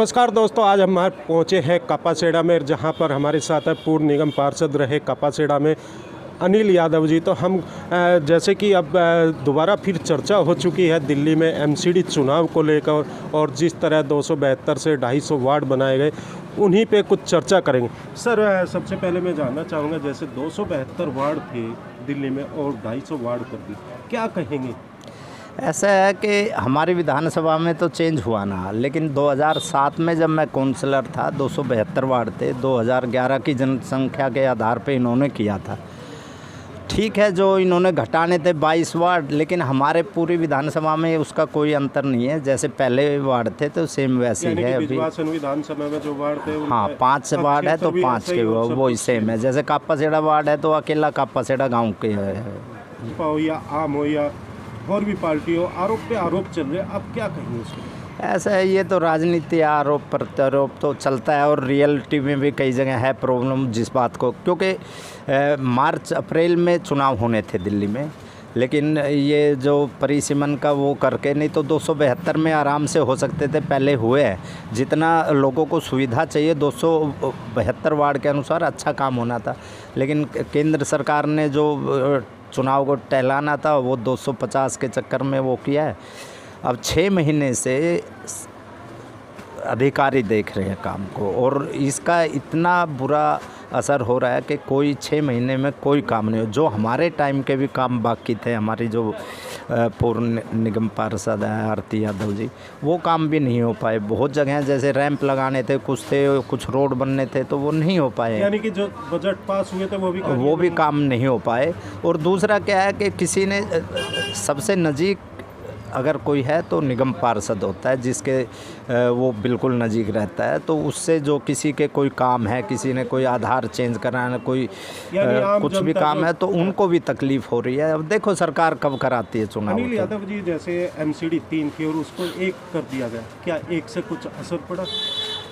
नमस्कार दोस्तों, आज हम पहुँचे हैं कापासेड़ा में, जहां पर हमारे साथ है पूर्व निगम पार्षद रहे कापासेड़ा में अनिल यादव जी। तो हम जैसे कि अब दोबारा फिर चर्चा हो चुकी है दिल्ली में एमसीडी चुनाव को लेकर, और जिस तरह 272 से 250 वार्ड बनाए गए उन्हीं पे कुछ चर्चा करेंगे। सर, सबसे पहले मैं जानना चाहूँगा, जैसे 272 वार्ड थे दिल्ली में और 250 वार्ड कर दी, क्या कहेंगे? ऐसा है कि हमारी विधानसभा में तो चेंज हुआ ना, लेकिन 2007 में जब मैं काउंसलर था 272 वार्ड थे। 2011 की जनसंख्या के आधार पे इन्होंने किया था। ठीक है, जो इन्होंने घटाने थे 22 वार्ड, लेकिन हमारे पूरी विधानसभा में उसका कोई अंतर नहीं है। जैसे पहले वार्ड थे तो सेम वैसे ही है अभी। विधानसभा में जो वार्ड थे, हाँ, 5 वार्ड है तो 5 के वो ही सेम है। जैसे कापासेड़ा वार्ड है तो अकेला कापासेड़ा गाँव के है। हो या आम हो या और भी पार्टी हो, आरोप पे आरोप चल रहे, आप क्या कहेंगे उसको? ऐसा है, ये तो राजनीति, आरोप प्रत्यारोप तो चलता है, और रियलिटी में भी कई जगह है प्रॉब्लम जिस बात को, क्योंकि मार्च अप्रैल में चुनाव होने थे दिल्ली में, लेकिन ये जो परिसीमन का वो करके, नहीं तो 272 में आराम से हो सकते थे, पहले हुए हैं। जितना लोगों को सुविधा चाहिए 272 वार्ड के अनुसार अच्छा काम होना था, लेकिन केंद्र सरकार ने जो चुनाव को टहलाना था वो 250 के चक्कर में वो किया है। अब 6 महीने से अधिकारी देख रहे हैं काम को, और इसका इतना बुरा असर हो रहा है कि कोई 6 महीने में कोई काम नहीं हो। जो हमारे टाइम के भी काम बाकी थे, हमारी जो पूर्व निगम पार्षद हैं आरती यादव जी, वो काम भी नहीं हो पाए। बहुत जगह जैसे रैंप लगाने थे, कुछ रोड बनने थे, तो वो नहीं हो पाए। यानी कि जो बजट पास हुए थे वो भी काम नहीं हो पाए। और दूसरा क्या है कि किसी ने सबसे नज़दीक अगर कोई है तो निगम पार्षद होता है, जिसके वो बिल्कुल नज़दीक रहता है, तो उससे जो किसी के कोई काम है, किसी ने कोई आधार चेंज कराना, कोई कुछ भी काम है, तो उनको भी तकलीफ़ हो रही है। अब देखो सरकार कब कराती है चुनाव। अनिल यादव जी, जैसे एमसीडी 3 थी और उसको 1 कर दिया गया, क्या 1 से कुछ असर पड़ा?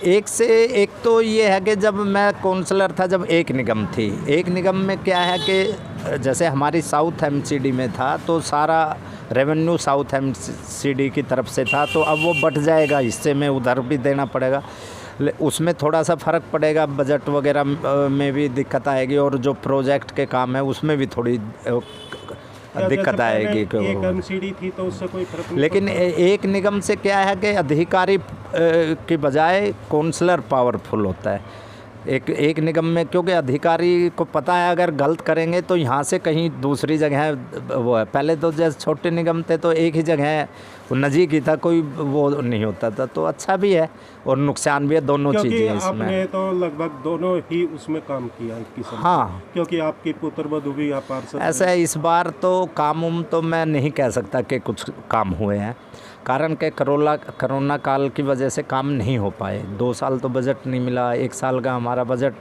1 से 1 तो ये है कि जब मैं काउंसलर था, जब एक निगम थी, एक निगम में क्या है कि जैसे हमारी साउथ एमसीडी में था तो सारा रेवेन्यू साउथ एमसीडी की तरफ से था, तो अब वो बट जाएगा, हिस्से में उधर भी देना पड़ेगा, उसमें थोड़ा सा फ़र्क पड़ेगा, बजट वगैरह में भी दिक्कत आएगी, और जो प्रोजेक्ट के काम है उसमें भी थोड़ी दिक्कत आएगी। एक एमसीडी थी तो उससे कोई फर्क नहीं, लेकिन एक निगम से क्या है कि अधिकारी की बजाय काउंसलर पावरफुल होता है एक निगम में, क्योंकि अधिकारी को पता है अगर गलत करेंगे तो यहाँ से कहीं दूसरी जगह वो है। पहले तो जैसे छोटे निगम थे तो एक ही जगह वो नज़दीक ही था, कोई वो नहीं होता था, तो अच्छा भी है और नुकसान भी है, दोनों चीज़ें हैं इसमें। आपने तो लगभग दोनों ही उसमें काम किया है हाँ, क्योंकि आपकी पुत्रवधू भी आप पार्षद। ऐसा है, इस बार तो काम तो मैं नहीं कह सकता कि कुछ काम हुए हैं, कारण के कोरोना काल की वजह से काम नहीं हो पाए। 2 साल तो बजट नहीं मिला, 1 साल का हमारा बजट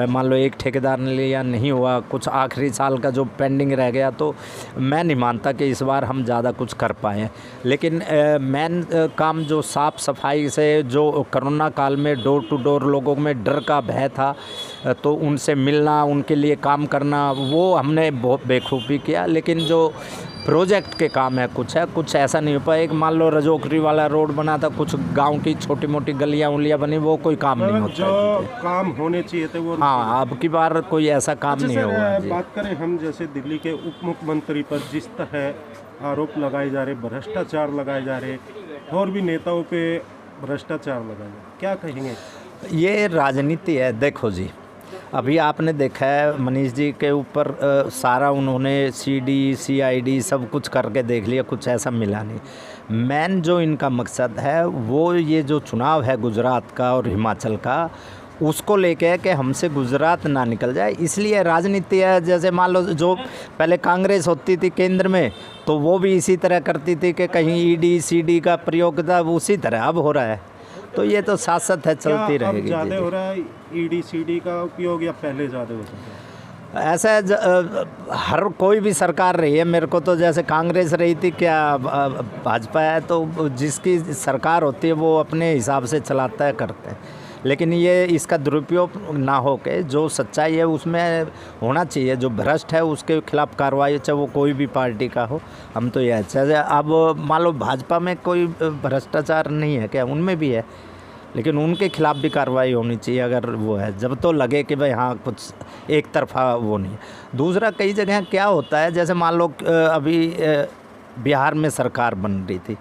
मान लो एक ठेकेदार ने लिया, नहीं हुआ, कुछ आखिरी साल का जो पेंडिंग रह गया, तो मैं नहीं मानता कि इस बार हम ज़्यादा कुछ कर पाए। लेकिन मेन काम जो साफ़ सफाई से, जो कोरोना काल में डोर टू डोर लोगों में डर का भय था, तो उनसे मिलना, उनके लिए काम करना, वो हमने बहुत बेखूबी किया। लेकिन जो प्रोजेक्ट के काम है, कुछ ऐसा नहीं हो पाया। एक मान लो रजोकरी वाला रोड बना था, कुछ गांव की छोटी मोटी गलियां उलियां बनी, वो कोई काम नहीं होता। जो काम होने चाहिए थे वो, हाँ, अब की बार कोई ऐसा काम नहीं हुआ। बात करें हम जैसे दिल्ली के उप मुख्यमंत्री पर जिस तरह आरोप लगाए जा रहे, भ्रष्टाचार लगाए जा रहे, और भी नेताओं पे भ्रष्टाचार लगाए, क्या कहेंगे? ये राजनीति है। देखो जी, अभी आपने देखा है मनीष जी के ऊपर सारा उन्होंने सीडी सीआईडी सब कुछ करके देख लिया, कुछ ऐसा मिला नहीं। मेन जो इनका मकसद है वो ये जो चुनाव है गुजरात का और हिमाचल का, उसको लेके है कि हमसे गुजरात ना निकल जाए, इसलिए राजनीति है। जैसे मान लो जो पहले कांग्रेस होती थी केंद्र में, तो वो भी इसी तरह करती थी कि कहीं ईडी सीडी का प्रयोग था, उसी तरह अब हो रहा है। तो ये तो साथ साथ है, चलती रहेगी। ज़्यादा हो रहा है ईडी सीडी का उपयोग या पहले ज़्यादा हो सकता है? ऐसा है, हर कोई भी सरकार रही है, मेरे को तो जैसे कांग्रेस रही थी, क्या भाजपा है, तो जिसकी सरकार होती है वो अपने हिसाब से चलाता है, करते हैं। लेकिन ये इसका दुरुपयोग ना हो के जो सच्चाई है उसमें होना चाहिए, जो भ्रष्ट है उसके खिलाफ कार्रवाई, चाहे वो कोई भी पार्टी का हो। हम तो यह चाहे, अब मान लो भाजपा में कोई भ्रष्टाचार नहीं है क्या? उनमें भी है, लेकिन उनके खिलाफ भी कार्रवाई होनी चाहिए अगर वो है, जब तो लगे कि भाई हाँ कुछ एक तरफा वो नहीं है। दूसरा, कई जगह क्या होता है, जैसे मान लो अभी बिहार में सरकार बन रही थी,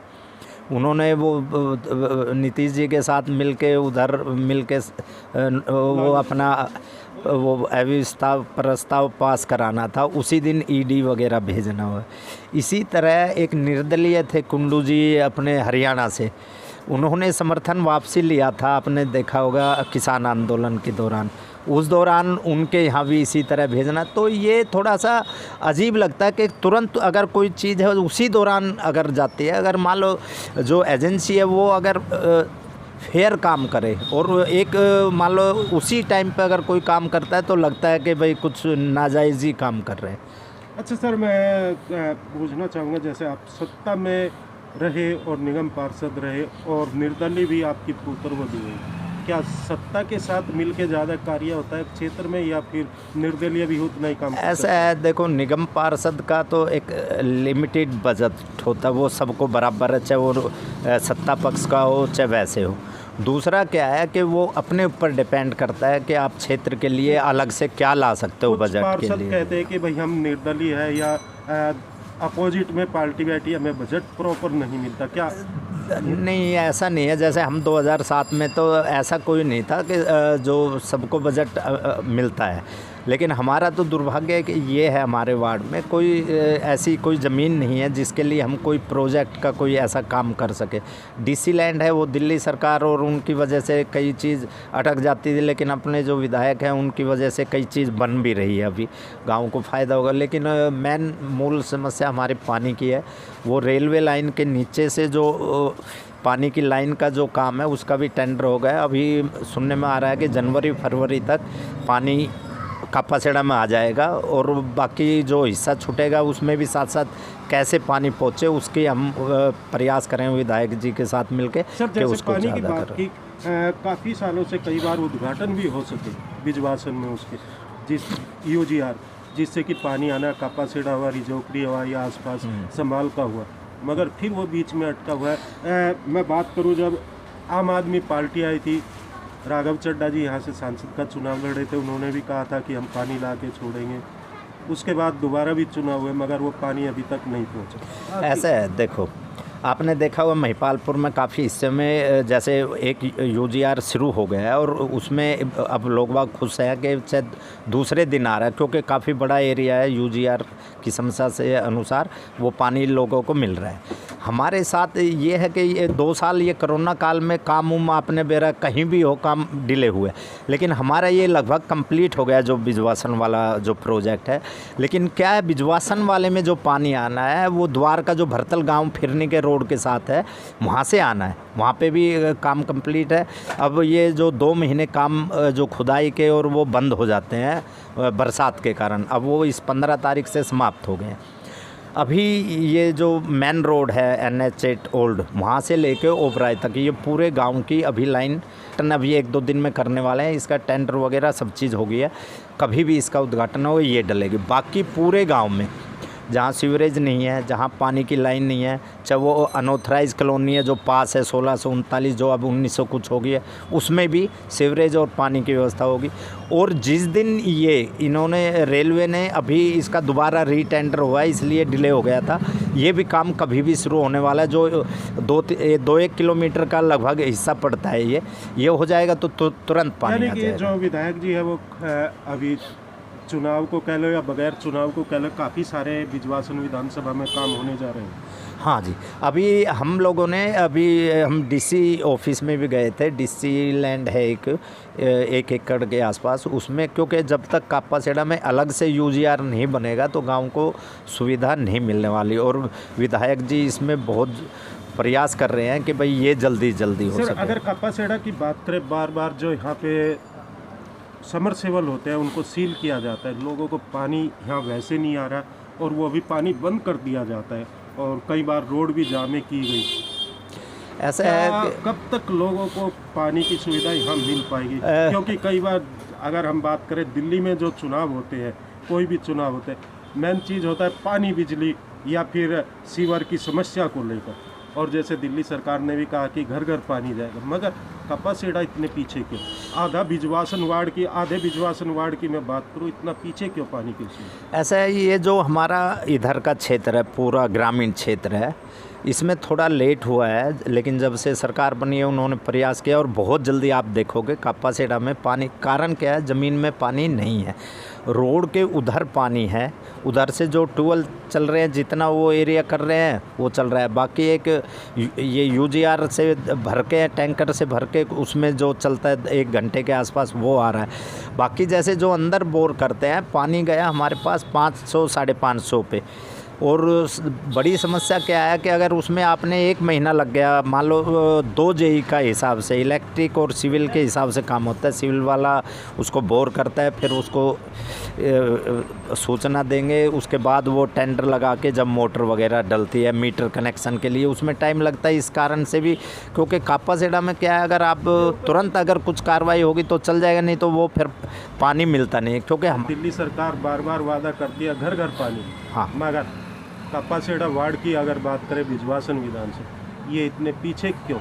उन्होंने वो नीतीश जी के साथ मिलके उधर मिलके वो अपना वो प्रस्ताव पास कराना था, उसी दिन ईडी वगैरह भेजना हुआ। इसी तरह एक निर्दलीय थे कुंडू जी अपने हरियाणा से, उन्होंने समर्थन वापसी लिया था, आपने देखा होगा किसान आंदोलन के दौरान, उस दौरान उनके यहाँ भी इसी तरह भेजना। तो ये थोड़ा सा अजीब लगता है कि तुरंत अगर कोई चीज़ है उसी दौरान अगर जाती है, अगर मान लो जो एजेंसी है वो अगर फेयर काम करे और एक मान लो उसी टाइम पे अगर कोई काम करता है तो लगता है कि भाई कुछ नाजायज़ ही काम कर रहे हैं। अच्छा सर, मैं पूछना चाहूँगा, जैसे आप सत्ता में रहे और निगम पार्षद रहे और निर्दलीय भी आपकी पुत्रवधू हुई, क्या सत्ता के साथ मिलके ज़्यादा कार्य होता है क्षेत्र में, या फिर निर्दलीय भी उतना ही काम? ऐसा है, देखो निगम पार्षद का तो एक लिमिटेड बजट होता है, वो सबको बराबर है, चाहे वो सत्ता पक्ष का हो चाहे वैसे हो। दूसरा क्या है कि वो अपने ऊपर डिपेंड करता है कि आप क्षेत्र के लिए अलग से क्या ला सकते हो बजट के पार्षद लिए। कहते हैं कि भाई हम निर्दलीय है या अपोजिट में पार्टी बैठी, हमें बजट प्रॉपर नहीं मिलता, क्या? नहीं, ऐसा नहीं है। जैसे हम 2007 में तो ऐसा कोई नहीं था कि जो सबको बजट मिलता है, लेकिन हमारा तो दुर्भाग्य है कि ये है हमारे वार्ड में कोई ऐसी कोई ज़मीन नहीं है जिसके लिए हम कोई प्रोजेक्ट का कोई ऐसा काम कर सके। डीसी लैंड है वो दिल्ली सरकार, और उनकी वजह से कई चीज़ अटक जाती थी, लेकिन अपने जो विधायक हैं उनकी वजह से कई चीज़ बन भी रही है, अभी गाँव को फ़ायदा होगा। लेकिन मेन मूल समस्या हमारी पानी की है। वो रेलवे लाइन के नीचे से जो पानी की लाइन का जो काम है उसका भी टेंडर हो गया। अभी सुनने में आ रहा है कि जनवरी फरवरी तक पानी कापासेड़ा में आ जाएगा, और बाकी जो हिस्सा छूटेगा उसमें भी साथ साथ कैसे पानी पहुँचे उसके हम प्रयास करें विधायक जी के साथ मिलके कि उसको पानी की ज़्यादा बात की, काफ़ी सालों से कई बार उद्घाटन भी हो सके बिजवासन में उसके, जिस यूजीआर जिससे कि पानी आना कापासेड़ा हुआ, रिजोकरी हुआ या आसपास संभाल का हुआ, मगर फिर वो बीच में अटका हुआ है। मैं बात करूँ, जब आम आदमी पार्टी आई थी, राघव चड्ढा जी यहाँ से सांसद का चुनाव लड़े थे, उन्होंने भी कहा था कि हम पानी ला के छोड़ेंगे। उसके बाद दोबारा भी चुनाव हुए, मगर वो पानी अभी तक नहीं पहुँचा। ऐसा है, देखो आपने देखा हुआ महिपालपुर में काफ़ी हिस्से में जैसे एक यूजीआर शुरू हो गया है, और उसमें अब लोग बाग खुश हैं कि शायद दूसरे दिन आ रहा है, क्योंकि काफ़ी बड़ा एरिया है, यूजीआर की समस्या से अनुसार वो पानी लोगों को मिल रहा है। हमारे साथ ये है कि ये 2 साल ये कोरोना काल में काम उम आपने बेरा कहीं भी हो काम डिले हुए, लेकिन हमारा ये लगभग कंप्लीट हो गया जो बिजवासन वाला जो प्रोजेक्ट है। लेकिन क्या है, बिजवासन वाले में जो पानी आना है वो द्वार का जो भरतल गांव फिरनी के रोड के साथ है, वहाँ से आना है, वहाँ पे भी काम कंप्लीट है। अब ये जो 2 महीने काम जो खुदाई के और वो बंद हो जाते हैं बरसात के कारण, अब वो इस 15 तारीख से समाप्त हो गए हैं। अभी ये जो मेन रोड है NH8 ओल्ड, वहाँ से लेके ओबराय तक ये पूरे गांव की अभी लाइन अभी 1-2 दिन में करने वाले हैं। इसका टेंडर वगैरह सब चीज़ हो गई है, कभी भी इसका उद्घाटन हो ये डलेगी। बाकी पूरे गांव में जहाँ सीवरेज नहीं है, जहाँ पानी की लाइन नहीं है, चाहे वो अनऑथराइज कॉलोनी है जो पास है 1639 जो अब 1900 कुछ हो गई है, उसमें भी सीवरेज और पानी की व्यवस्था होगी। और जिस दिन ये इन्होंने रेलवे ने अभी इसका दोबारा रीटेंडर हुआ है, इसलिए डिले हो गया था, ये भी काम कभी भी शुरू होने वाला है। जो 2-1 किलोमीटर का लगभग हिस्सा पड़ता है, ये हो जाएगा तो तुरंत पानी आ जाएगा। जो विधायक जी है वो अभी चुनाव को कह लो या बगैर चुनाव को कह लो, काफ़ी सारे बिजवासन विधानसभा में काम होने जा रहे हैं। हाँ जी, अभी हम लोगों ने हम डीसी ऑफिस में भी गए थे। डीसी लैंड है 1 एकड़ के आसपास, उसमें क्योंकि जब तक कापासेड़ा में अलग से यूजीआर नहीं बनेगा तो गांव को सुविधा नहीं मिलने वाली, और विधायक जी इसमें बहुत प्रयास कर रहे हैं कि भाई ये जल्दी हो सके। अगर कापासेड़ा की बात करें, बार बार जो यहाँ पे समरसेबल होते हैं उनको सील किया जाता है, लोगों को पानी यहाँ वैसे नहीं आ रहा, और वो अभी पानी बंद कर दिया जाता है, और कई बार रोड भी जामे की गई। ऐसा है कब तक लोगों को पानी की सुविधा यहाँ मिल पाएगी? क्योंकि कई बार अगर हम बात करें दिल्ली में जो चुनाव होते हैं, कोई भी चुनाव होते हैं, मेन चीज़ होता है पानी, बिजली या फिर सीवर की समस्या को लेकर। और जैसे दिल्ली सरकार ने भी कहा कि घर घर पानी जाएगा, मगर कपासेड़ा इतने पीछे क्यों? आधे बिजवासन वार्ड की मैं बात करूँ, इतना पीछे क्यों पानी की सूची? ऐसा है, ये जो हमारा इधर का क्षेत्र है, पूरा ग्रामीण क्षेत्र है, इसमें थोड़ा लेट हुआ है, लेकिन जब से सरकार बनी है उन्होंने प्रयास किया और बहुत जल्दी आप देखोगे कापासेड़ा में पानी। कारण क्या है, ज़मीन में पानी नहीं है, रोड के उधर पानी है, उधर से जो ट्यूबवेल चल रहे हैं जितना वो एरिया कर रहे हैं वो चल रहा है। बाकी एक ये यूजीआर से भर के, टैंकर से भर के उसमें जो चलता है 1 घंटे के आसपास वो आ रहा है। बाकी जैसे जो अंदर बोर करते हैं, पानी गया हमारे पास 500 550 पे। और बड़ी समस्या क्या है कि अगर उसमें आपने 1 महीना लग गया, मान लो 2 जेई का हिसाब से, इलेक्ट्रिक और सिविल के हिसाब से काम होता है। सिविल वाला उसको बोर करता है, फिर उसको सूचना देंगे, उसके बाद वो टेंडर लगा के जब मोटर वगैरह डलती है मीटर कनेक्शन के लिए, उसमें टाइम लगता है। इस कारण से भी, क्योंकि कापासेड़ा में क्या है, अगर आप तुरंत अगर कुछ कार्रवाई होगी तो चल जाएगा, नहीं तो वो फिर पानी मिलता नहीं। क्योंकि हम दिल्ली सरकार बार बार वादा करती है घर घर पानी, हाँ, मगर कपासेड़ा वार्ड की अगर बात करें बिजवासन विधान से, ये इतने पीछे क्यों?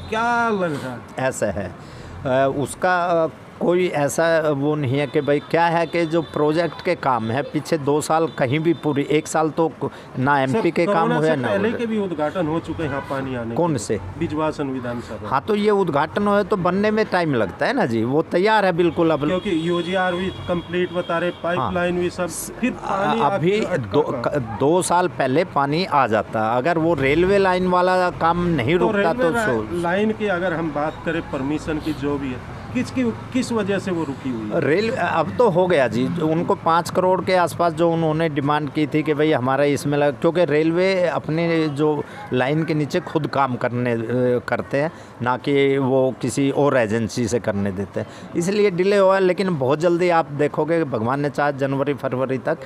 क्या लग रहा है? ऐसा है, उसका कोई ऐसा वो नहीं है कि भाई क्या है कि जो प्रोजेक्ट के काम है पिछले 2 साल कहीं भी पूरी 1 साल तो ना एमपी के काम हुए ना पहले के भी उद्घाटन हो चुके हैं यहाँ पानी आने कौन के। से बिजवासन विधानसभा। हाँ, तो ये उद्घाटन हुए तो बनने में टाइम लगता है ना जी, वो तैयार है बिल्कुल। अब क्योंकि यूजीआर भी कंप्लीट बता रहे, पाइपलाइन भी सब, फिर पानी अभी अटका 2 साल पहले पानी आ जाता। अगर वो रेलवे लाइन वाला काम नहीं रुकता तो लाइन की अगर हम बात करें परमिशन की जो भी है, किस वजह से वो रुकी हुई है? रेल अब तो हो गया जी, उनको 5 करोड़ के आसपास जो उन्होंने डिमांड की थी कि भाई हमारा इसमें क्योंकि रेलवे अपने जो लाइन के नीचे खुद काम करते हैं, ना कि वो किसी और एजेंसी से करने देते हैं, इसलिए डिले हुआ। लेकिन बहुत जल्दी आप देखोगे, भगवान ने चाहा जनवरी फरवरी तक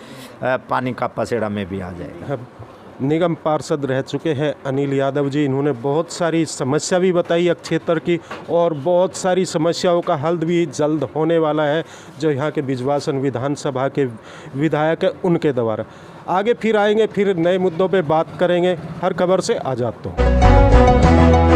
पानी कापासेड़ा में भी आ जाएगा। निगम पार्षद रह चुके हैं अनिल यादव जी, इन्होंने बहुत सारी समस्या भी बताई है क्षेत्र की, और बहुत सारी समस्याओं का हल भी जल्द होने वाला है जो यहाँ के बिजवासन विधानसभा के विधायक हैं उनके द्वारा। आगे फिर आएंगे, फिर नए मुद्दों पे बात करेंगे। हर खबर से आज़ाद तो।